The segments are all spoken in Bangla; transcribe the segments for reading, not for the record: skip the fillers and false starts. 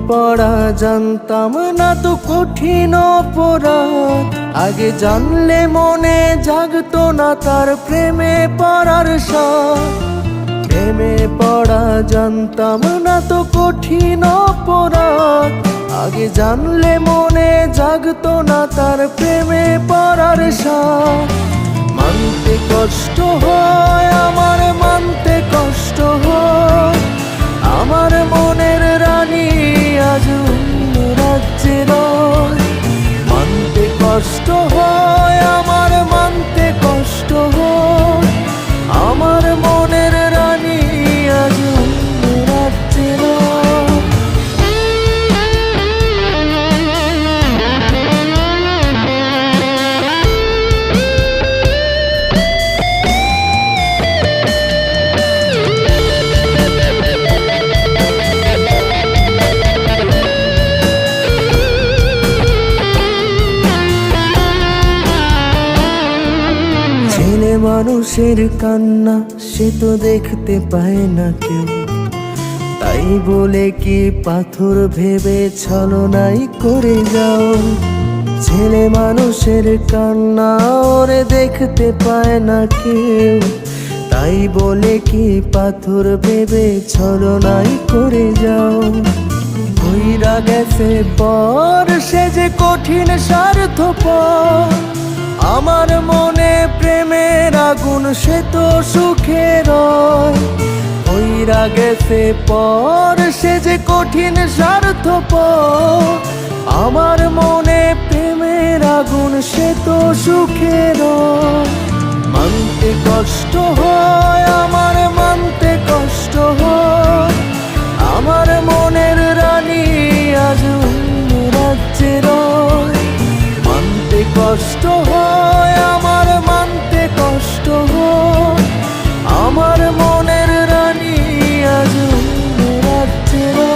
পড়া জানতাম না তো কঠিন অপরাধ, আগে জানলে মনে জাগতো না তার প্রেমে পড়ার স্বাদ। প্রেমে পড়া জানতাম না তো কঠিন অপরাধ, আগে জানলে মনে জাগতো না তার প্রেমে পড়ার স্বাদ। মানতে কষ্ট হয় আমার, মানতে কষ্ট হয় আমার মনের রানী আজ অন্য রাজ্যে রয়। মানতে কষ্ট হয় আমার, মানতে কষ্ট হয় আমার মনের রানী আজ অন্য রাজ্যে রয়। ছেলে মানুষের কান্না সে তো দেখতে পায় না কেউ, তাই বলে কি পাথর ভেবে ছলনাই করে যাও। ছেলে মানুষের কান্না ওরে দেখতে পায় না কেউ, তাই বলে কি পাথর ভেবে ছলনাই করে যাও। কইরা গেছে পর সে যে কঠিন স্বার্থপর, আমার মনে প্রেমের আগুন সে তো সুখে রয়। কইরা গেছে পর সে যে কঠিন স্বার্থপর, আমার মনে প্রেমের আগুন সে তো সুখে রয়। মানতে কষ্ট হয় আমার, মানতে কষ্ট হয় আমার মনের রানী আজ অন্য রাজ্যে রয়। মানতে কষ্ট হয় আমার, মানতে কষ্ট হয় আমার মনের রানী আজ অন্য রাজ্যে রয়।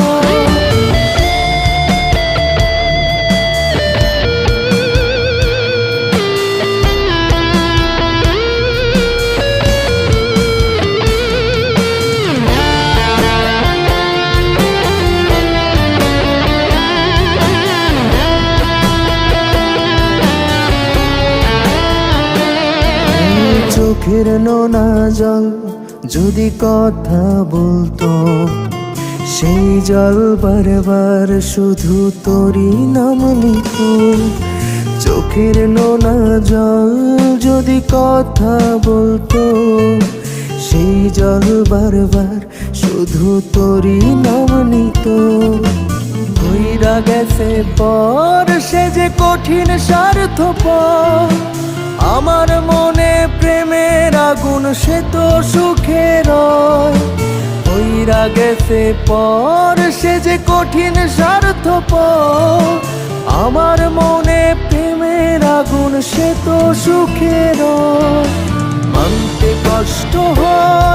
চোখের নোনা জল যদি কথা বলতো, সেই জল বারবার শুধু তোরই নাম নিত। চোখের নোনা জল যদি কথা বলতো, সেই জল বারবার শুধু তোরই নাম নিত। কইরা গেছে পর সে যে কঠিন স্বার্থপর, আমার মনে প্রেমের আগুন সে তো সুখে রয়। কইরা গেছে পর সে যে কঠিন স্বার্থপর, আমার মনে প্রেমের আগুন সে তো সুখে রয়। মানতে কষ্ট হয়